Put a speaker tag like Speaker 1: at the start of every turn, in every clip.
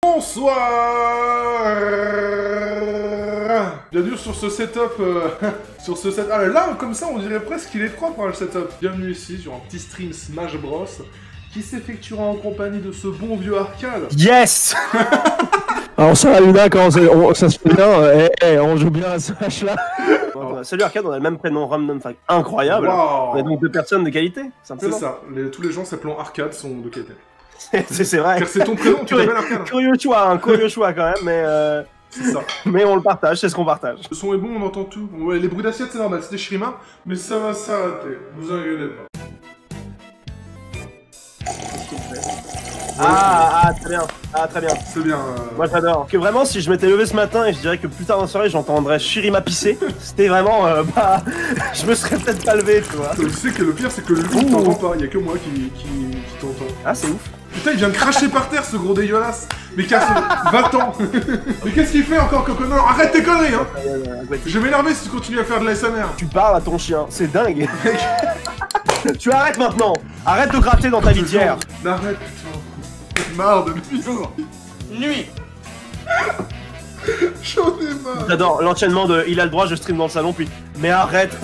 Speaker 1: Bonsoir. Bienvenue sur ce setup, Ah là, comme ça, on dirait presque qu'il est propre, hein, le setup. Bienvenue ici sur un petit stream Smash Bros qui s'effectuera en compagnie de ce bon vieux Arcade.
Speaker 2: Yes. Alors ça, Luna, quand ça se fait bien, on joue bien à Smash là. Salut Arcade, on a le même prénom random, incroyable.
Speaker 1: Wow.
Speaker 2: On est donc deux personnes de qualité, simplement.
Speaker 1: C'est ça, tous les gens s'appelant Arcade sont de qualité.
Speaker 2: C'est vrai.
Speaker 1: Car c'est ton prénom, tu t'appelles Arcade.
Speaker 2: Curieux choix quand même, mais
Speaker 1: c'est ça.
Speaker 2: Mais on le partage, c'est ce qu'on partage.
Speaker 1: Le son est bon, on entend tout. Ouais, les bruits d'assiette, c'est normal, c'était Shirima, mais ça va s'arrêter, vous inquiétez pas.
Speaker 2: Très bien. Ah, très bien.
Speaker 1: C'est bien.
Speaker 2: Moi j'adore. Que vraiment, si je m'étais levé ce matin et je dirais que plus tard dans la soirée j'entendrais Shirima pisser, c'était vraiment, je me serais peut-être pas levé, tu vois.
Speaker 1: Tu sais que le pire, c'est que lui, il t'entend pas, il y a que moi qui t'entend.
Speaker 2: Ah, c'est ouf.
Speaker 1: Putain, il vient de cracher par terre, ce gros dégueulasse. Mais va-t'en. Mais qu'est-ce qu'il fait encore, Coco? Non, arrête tes conneries, hein. Je vais m'énerver si tu continues à faire de l'ASMR.
Speaker 2: Tu parles à ton chien, c'est dingue. Tu arrêtes maintenant. Arrête de gratter dans ta litière.
Speaker 1: Arrête, putain. Marre de
Speaker 2: Nuit.
Speaker 1: J'en ai marre.
Speaker 2: J'adore l'enchaînement de il a le droit, je stream dans le salon, puis mais arrête.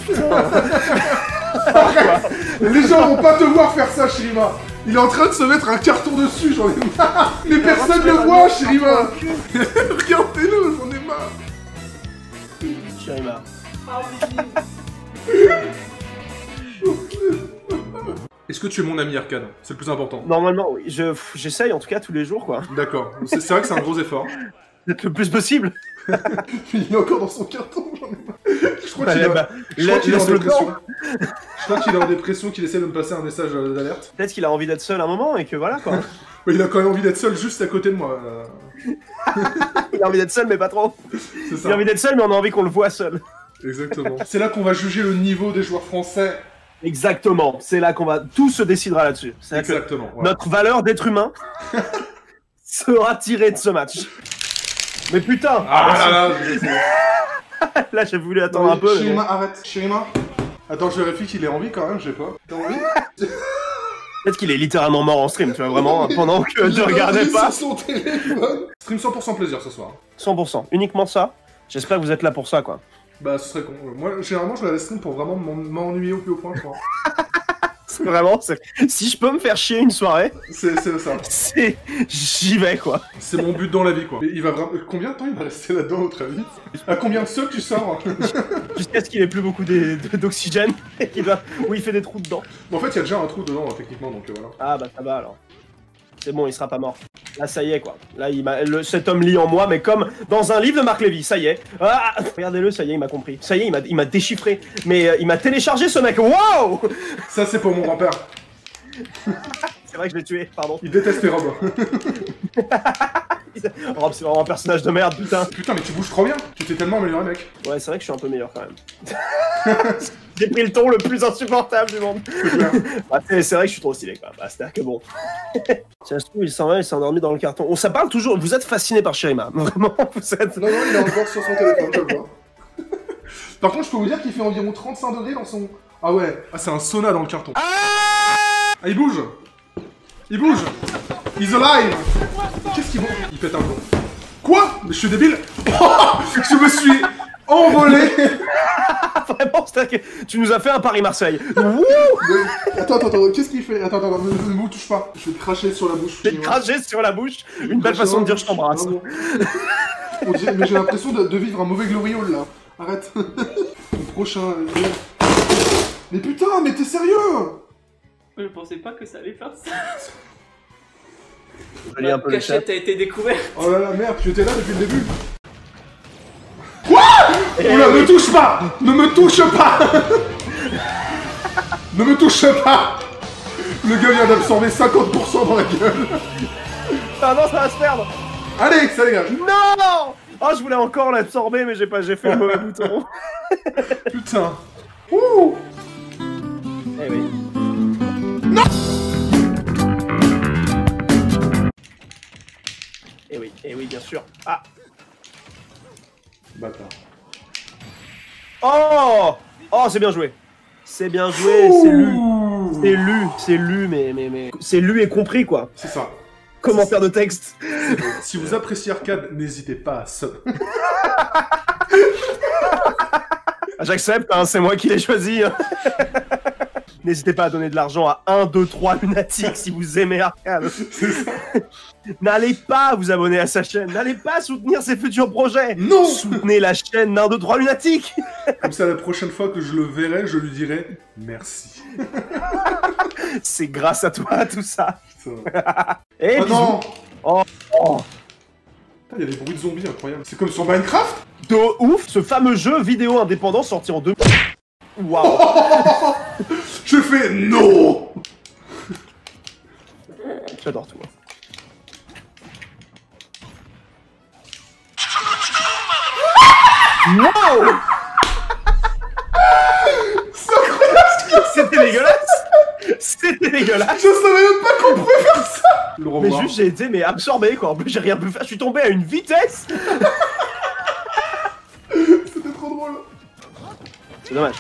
Speaker 1: Arrête. Les gens vont pas te voir faire ça, Shirima. Il est en train de se mettre un carton dessus, j'en ai marre. Mais personne ne le voit, Shirima. Regardez-le, j'en ai marre.
Speaker 2: Shirima.
Speaker 1: Est-ce que tu es mon ami Arcade? C'est le plus important.
Speaker 2: Normalement, oui. J'essaye en tout cas tous les jours, quoi.
Speaker 1: D'accord. C'est vrai que c'est un gros effort.
Speaker 2: D'être le plus possible.
Speaker 1: Il est encore dans son carton, j'en ai marre. Je crois qu'il est en dépression. Je crois qu'il est en dépression, qu'il essaie de me passer un message d'alerte.
Speaker 2: Peut-être qu'il a envie d'être seul un moment et que voilà, quoi.
Speaker 1: Mais il a quand même envie d'être seul juste à côté de moi.
Speaker 2: Il a envie d'être seul, mais pas trop.
Speaker 1: C'est ça.
Speaker 2: Il a envie d'être seul, mais on a envie qu'on le voit seul.
Speaker 1: Exactement. C'est là qu'on va juger le niveau des joueurs français.
Speaker 2: Exactement. C'est là qu'on va... Tout se décidera là-dessus.
Speaker 1: Exactement.
Speaker 2: Ouais. Notre valeur d'être humain sera tirée de ce match. Mais putain! Là, j'ai voulu attendre un peu.
Speaker 1: Shirima, arrête. Shirima. Attends, je vérifie qu'il est en vie quand même, je sais pas. T'as envie?
Speaker 2: Peut-être qu'il est littéralement mort en stream, tu vois, vraiment, pendant que je regardais pas.
Speaker 1: Sur son téléphone. Stream 100% plaisir ce soir.
Speaker 2: 100%. Uniquement ça. J'espère que vous êtes là pour ça, quoi.
Speaker 1: Bah, ce serait con. Moi, généralement, je la stream pour vraiment m'ennuyer au plus haut point, je crois.
Speaker 2: Vraiment, si je peux me faire chier une soirée,
Speaker 1: c'est ça.
Speaker 2: J'y vais, quoi.
Speaker 1: C'est mon but dans la vie, quoi. Mais il va vraiment... Combien de temps il va rester là-dedans, à votre avis? À combien de seul tu sors?
Speaker 2: Jusqu'à ce qu'il ait plus beaucoup d'oxygène et où il fait des trous dedans.
Speaker 1: Bon, en fait, il y a déjà un trou dedans, techniquement, donc voilà.
Speaker 2: Ah bah ça va, alors. C'est bon, il sera pas mort. Là, ça y est, quoi. Là, cet homme lit en moi, mais comme dans un livre de Marc Lévy, ça y est. Ah, regardez-le, ça y est, il m'a compris. Ça y est, il m'a déchiffré. Mais il m'a téléchargé, ce mec. Waouh!
Speaker 1: Ça, c'est pour mon grand-père.
Speaker 2: C'est vrai que je l'ai tué, pardon.
Speaker 1: Il déteste les robes.
Speaker 2: Rob, c'est vraiment un personnage de merde, putain.
Speaker 1: Putain, mais tu bouges trop bien. Tu t'es tellement amélioré, mec.
Speaker 2: Ouais, c'est vrai que je suis un peu meilleur, quand même. J'ai pris le ton le plus insupportable du monde. Bah, c'est vrai que je suis trop stylé, quoi. Bah, c'est-à-dire que bon. Tiens, je trouve, il s'en va, il s'est endormi dans le carton. On ça parle toujours. Vous êtes fasciné par Shirima. Vraiment, vous êtes.
Speaker 1: Non, il est encore sur son téléphone, je le vois. Par contre, je peux vous dire qu'il fait environ 35 degrés dans son... Ah ouais. Ah, c'est un sauna dans le carton. Ah, il bouge. Il bouge. He's alive. Qu'est-ce qu'il bouge? Il pète un plomb. Quoi? Mais je suis débile. Je me suis envolé.
Speaker 2: Vraiment, c'est-à-dire que tu nous as fait un Paris-Marseille.
Speaker 1: Attends, qu'est-ce qu'il fait? Attends, ne me touche pas. Je vais te cracher sur la bouche.
Speaker 2: Je vais te cracher sur la bouche. Une belle façon de dire je t'embrasse.
Speaker 1: Mais j'ai l'impression de vivre un mauvais gloriole là. Arrête. Le prochain... Mais putain, mais t'es sérieux?
Speaker 3: Je pensais pas que ça allait faire ça.
Speaker 2: La
Speaker 3: cachette a été découverte.
Speaker 1: Oh là là, merde, tu étais là depuis le début. Quoi? Oula, ne touche pas! Ne me touche pas! Ne me touche pas! Le gars vient d'absorber 50% dans la gueule.
Speaker 2: Ah non, ça va se perdre.
Speaker 1: Allez, ça dégage.
Speaker 2: Non! Oh, je voulais encore l'absorber, mais j'ai fait le mauvais bouton.
Speaker 1: Putain. Ouh!
Speaker 2: Eh oui.
Speaker 1: Non!
Speaker 2: Eh oui, bien sûr. Ah!
Speaker 1: Bâtard.
Speaker 2: Oh! Oh, c'est bien joué. C'est bien joué, c'est lu, mais... C'est lu et compris, quoi.
Speaker 1: C'est ça.
Speaker 2: Commentaire de texte.
Speaker 1: Si vous appréciez Arcade, n'hésitez pas à sub.
Speaker 2: J'accepte, hein, c'est moi qui l'ai choisi. Hein. N'hésitez pas à donner de l'argent à 1, 2, 3 lunatiques si vous aimez Arcade. N'allez pas vous abonner à sa chaîne, n'allez pas soutenir ses futurs projets.
Speaker 1: Non.
Speaker 2: Soutenez la chaîne d'1, 2, 3 lunatiques.
Speaker 1: Comme ça, la prochaine fois que je le verrai, je lui dirai merci.
Speaker 2: C'est grâce à toi tout ça.
Speaker 1: Putain.
Speaker 2: Et
Speaker 1: Oh non.
Speaker 2: Oh.
Speaker 1: Il y a des bruits de zombies incroyables. C'est comme sur Minecraft.
Speaker 2: De ouf, ce fameux jeu vidéo indépendant sorti en 2. Waouh.
Speaker 1: Je fais non.
Speaker 2: J'adore toi. Wow. C'était dégueulasse. C'était dégueulasse.
Speaker 1: Je savais même pas qu'on pouvait faire ça. Le
Speaker 2: Mais
Speaker 1: revoir.
Speaker 2: juste j'ai été absorbé quoi. En plus j'ai rien pu faire. Je suis tombé à une vitesse.
Speaker 1: C'était trop drôle.
Speaker 2: C'est dommage.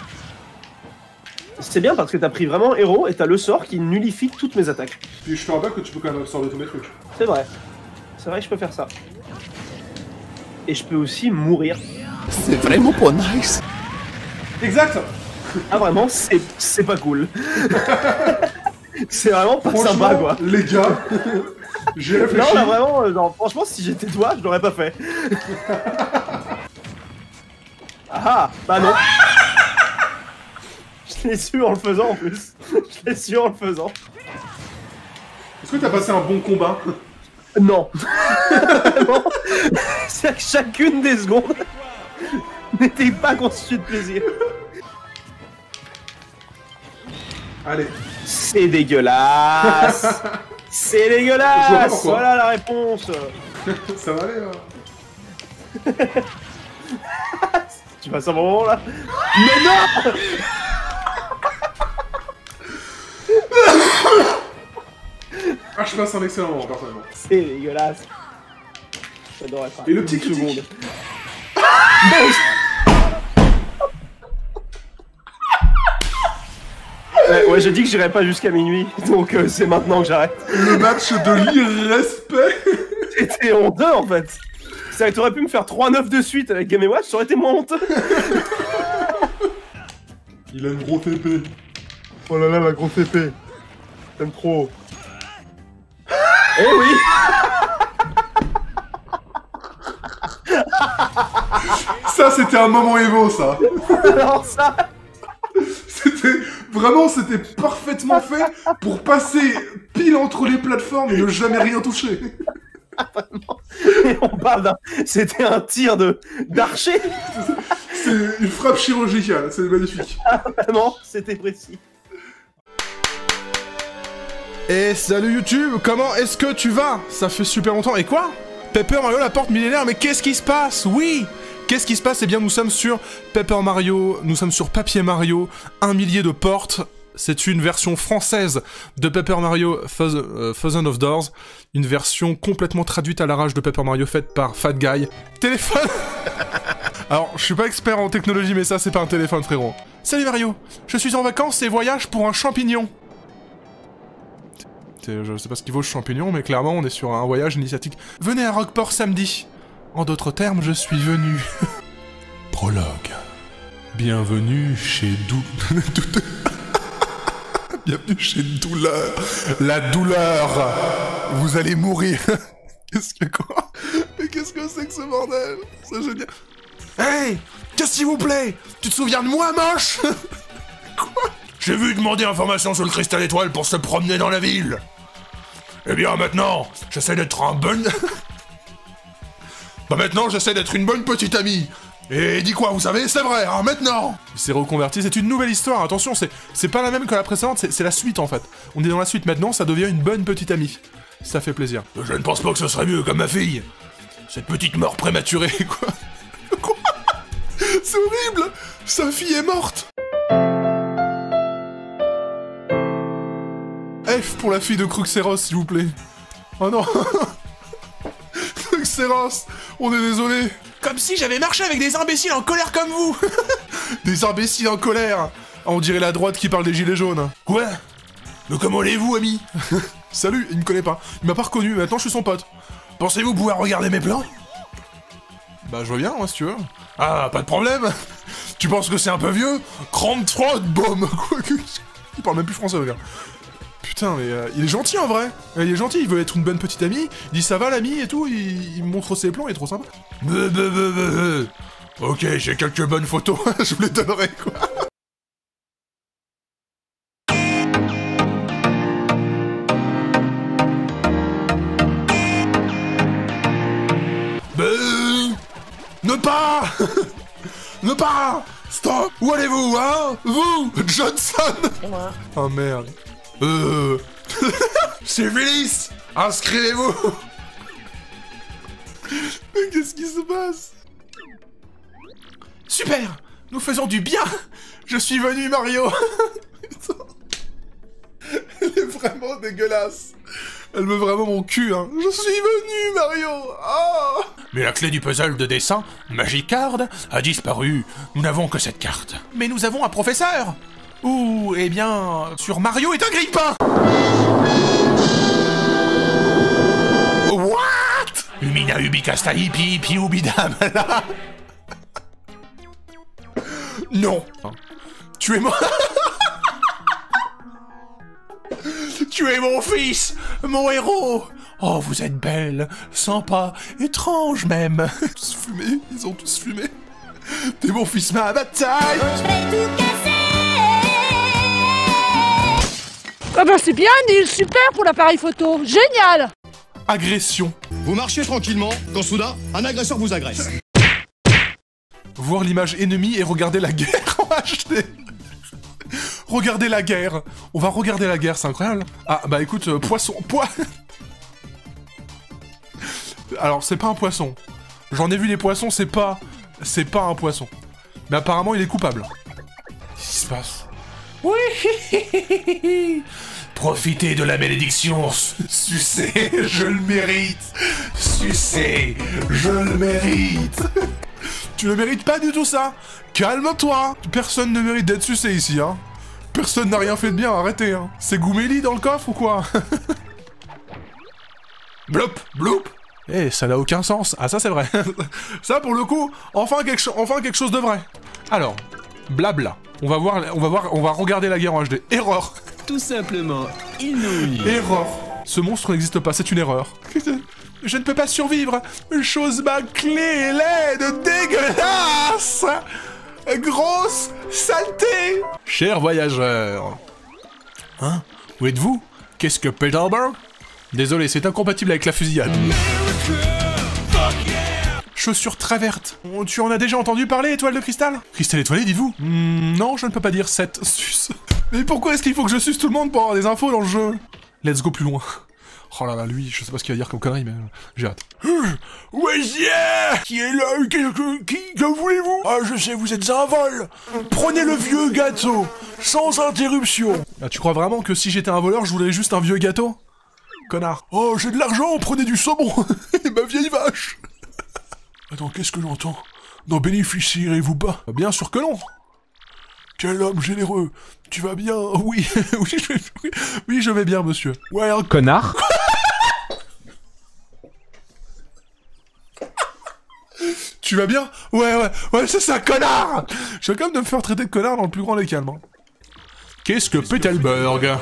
Speaker 2: C'est bien parce que t'as pris vraiment héros et t'as le sort qui nullifie toutes mes attaques.
Speaker 1: Puis je te rappelle que tu peux quand même absorber tous mes trucs.
Speaker 2: C'est vrai. C'est vrai que je peux faire ça. Et je peux aussi mourir.
Speaker 4: C'est vraiment pas nice.
Speaker 1: Exact.
Speaker 2: Ah vraiment, c'est pas cool. C'est vraiment pas sympa
Speaker 1: Franchement,
Speaker 2: quoi.
Speaker 1: les gars, j'ai réfléchi.
Speaker 2: Non là vraiment, non, franchement si j'étais toi, je l'aurais pas fait. Ah bah non. Je l'ai su en le faisant en plus. Je l'ai su en le faisant.
Speaker 1: Est-ce que t'as passé un bon combat?
Speaker 2: Non. Vraiment, c'est que chacune des secondes n'était pas constituée de plaisir.
Speaker 1: Allez.
Speaker 2: C'est dégueulasse. C'est
Speaker 1: Je vois pas
Speaker 2: dégueulasse.
Speaker 1: pourquoi.
Speaker 2: Voilà la réponse.
Speaker 1: Ça va aller là.
Speaker 2: Tu passes un bon moment là. Mais non.
Speaker 1: Ah, je passe un excellent moment, personnellement.
Speaker 2: C'est dégueulasse. J'adorais pas.
Speaker 1: Et le petit
Speaker 2: Une
Speaker 1: critique.
Speaker 2: seconde. Non. Ouais, j'ai dit que j'irais pas jusqu'à minuit, donc c'est maintenant que j'arrête.
Speaker 1: Le match de l'irrespect.
Speaker 2: C'était honteux en fait. C'est-à-dire que t'aurais pu me faire 3-9 de suite avec Game & Watch, ça aurait été moins honteux.
Speaker 1: Il a une grosse épée.
Speaker 2: Oh là là, la grosse épée. T'aimes trop. Eh oui.
Speaker 1: Ça, c'était un moment Evo, ça.
Speaker 2: Alors ça.
Speaker 1: C'était parfaitement fait pour passer pile entre les plateformes et ne jamais rien toucher.
Speaker 2: Et on parle d'un... C'était un tir d'archer.
Speaker 1: C'est une frappe chirurgicale, c'est magnifique.
Speaker 2: Ah, vraiment, c'était précis.
Speaker 4: Et salut YouTube, comment est-ce que tu vas? Ça fait super longtemps. Et quoi? Paper Mario la porte millénaire, mais qu'est-ce qui se passe? Oui! Qu'est-ce qui se passe? Eh bien, nous sommes sur Paper Mario, nous sommes sur Papier Mario, 1 millier de portes. C'est une version française de Paper Mario Thousand of Doors, une version complètement traduite à l'arrache de Paper Mario faite par Fat Guy. Téléphone. Alors, je suis pas expert en technologie, mais ça, c'est pas un téléphone, frérot. Salut Mario, je suis en vacances et voyage pour un champignon. Je sais pas ce qu'il vaut ce champignon, mais clairement, on est sur un voyage initiatique. Venez à Rockport samedi. En d'autres termes, je suis venu. Prologue. Bienvenue chez Bienvenue chez Douleur. La douleur. Vous allez mourir. Qu'est-ce que quoi? Mais qu'est-ce que c'est que ce bordel? C'est génial. Hey! Qu'est-ce s'il vous plaît? Tu te souviens de moi, moche? Quoi? J'ai vu demander information sur le cristal étoile pour se promener dans la ville. Eh bien, maintenant, j'essaie d'être un bon... maintenant, j'essaie d'être une bonne petite amie. Et dis quoi, vous savez, c'est vrai, hein, maintenant. Il s'est reconverti, c'est une nouvelle histoire, attention, c'est pas la même que la précédente, c'est la suite, en fait. On est dans la suite maintenant, ça devient une bonne petite amie. Ça fait plaisir. Je ne pense pas que ce serait mieux, comme ma fille. Cette petite mort prématurée, quoi. Quoi? C'est horrible. Sa fille est morte. F pour la fille de Cruxeros, s'il vous plaît. Oh non. Cruxeros, on est désolé. Comme si j'avais marché avec des imbéciles en colère comme vous. Des imbéciles en colère. On dirait la droite qui parle des gilets jaunes. Quoi? Mais comment allez-vous, ami? Salut, il me connaît pas. Il m'a pas reconnu, mais maintenant je suis son pote. Pensez-vous pouvoir regarder mes plans? Bah je veux bien, moi, si tu veux. Ah, pas de problème. Tu penses que c'est un peu vieux? 33 de baume. Il parle même plus français, le gars. Putain, mais il est gentil en vrai. Il est gentil, il veut être une bonne petite amie. Il dit ça va l'ami et tout, il me montre ses plans, il est trop sympa. Ok, j'ai quelques bonnes photos, je vous les donnerai quoi. Ne pas Ne pas Stop. Où allez-vous, hein? Vous, Johnson.
Speaker 2: C'est moi.
Speaker 4: Oh merde. Civilis, inscrivez-vous. Mais qu'est-ce qui se passe? Super. Nous faisons du bien. Je suis venu, Mario. Elle est vraiment dégueulasse. Elle veut vraiment mon cul, hein. Je suis venu, Mario. Oh. Mais la clé du puzzle de dessin, Magicard, a disparu. Nous n'avons que cette carte. Mais nous avons un professeur. Ou, eh bien, sur Mario est un grille-pain. What? Umina ubicasta hippie hippie ubidam. Non. Tu es mort. Tu es mon fils, mon héros. Oh, vous êtes belle, sympa, étrange même. Tous fumés, ils ont tous fumé. T'es mon fils, ma bataille.
Speaker 5: Je vais tout casser.
Speaker 6: Ah bah c'est bien, Neil, super pour l'appareil photo, génial.
Speaker 4: Agression.
Speaker 7: Vous marchez tranquillement, quand soudain, un agresseur vous agresse.
Speaker 4: Voir l'image ennemie et regarder la guerre en HD. Regardez la guerre. On va regarder la guerre, c'est incroyable. Ah, bah écoute, poisson... Alors, c'est pas un poisson. J'en ai vu des poissons, c'est pas un poisson. Mais apparemment, il est coupable. Qu'est-ce qui se passe? Oui. Profitez de la bénédiction. Sucez, je le mérite. Sucez, je le mérite. Tu ne mérites pas du tout ça. Calme-toi. Personne ne mérite d'être sucé ici, hein. Personne n'a rien fait de bien, arrêtez, hein. C'est Gouméli dans le coffre ou quoi? Blop, blop. Eh, ça n'a aucun sens. Ah, ça c'est vrai. Ça, pour le coup, enfin quelque chose de vrai. Alors, blabla. On va regarder la guerre en HD. Erreur.
Speaker 8: Tout simplement inouï.
Speaker 4: Erreur. Ce monstre n'existe pas, c'est une erreur. Je ne peux pas survivre. Chose ma clé, laide, dégueulasse. Grosse saleté. Chers voyageurs. Hein? Où êtes-vous? Qu'est-ce que Peterburg? Désolé, c'est incompatible avec la fusillade. Chaussures très vertes. Tu en as déjà entendu parler, étoile de cristal? Cristal étoilé, dites-vous? Non, je ne peux pas dire 7. Suce. Mais pourquoi est-ce qu'il faut que je suce tout le monde pour avoir des infos dans le jeu? Let's go plus loin. Oh là là, lui, je sais pas ce qu'il va dire comme connerie, mais j'ai hâte. Ouais, yeah! Qui est là? Que voulez-vous? Ah, je sais, vous êtes un vol! Prenez le vieux gâteau, sans interruption! Ah, tu crois vraiment que si j'étais un voleur, je voudrais juste un vieux gâteau? Connard. Oh, j'ai de l'argent, prenez du saumon! Et ma vieille vache! Attends, qu'est-ce que j'entends? N'en bénéficierez-vous pas? Bien sûr que non! Quel homme généreux! Tu vas bien? Oui, oui, je vais bien, monsieur. Ouais, un
Speaker 9: Connard.
Speaker 4: Tu vas bien? Ouais, c'est ça, connard! Je vais quand même de me faire traiter de connard dans le plus grand des calmes. Hein. Qu'est-ce que Petelburg?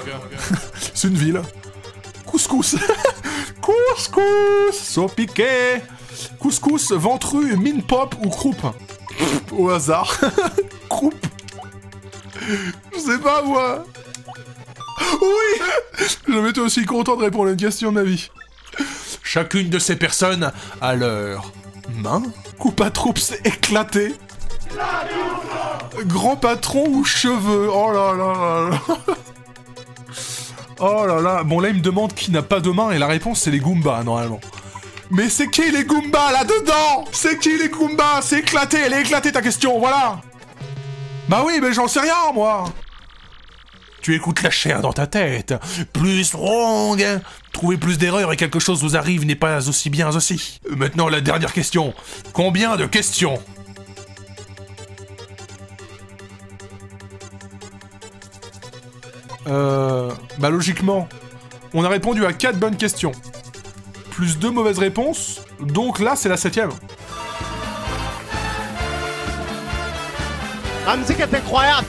Speaker 4: C'est une ville. Couscous. Couscous. Saupiqué. Couscous, ventru, mine pop ou croupe? Au hasard. Croupe. Je sais pas, moi. Oui! Je m'étais aussi content de répondre à une question de ma vie. Chacune de ces personnes a leur main. Coupe à troupe, c'est éclaté. Grand patron ou cheveux? Oh là là là là. Oh là là. Bon, là, il me demande qui n'a pas de main, et la réponse, c'est les Goombas, normalement. Mais c'est qui les Goombas, là-dedans? C'est qui les Goombas? C'est éclaté, elle est éclatée, ta question, voilà. Bah oui, mais j'en sais rien, moi. Tu écoutes la chair dans ta tête. Plus strong. Trouver plus d'erreurs et quelque chose vous arrive n'est pas aussi bien aussi. Maintenant, la dernière question. Combien de questions? Bah logiquement, On a répondu à 4 bonnes questions. Plus 2 mauvaises réponses, donc là, c'est la 7ème.
Speaker 7: Ah, mais c'est incroyable.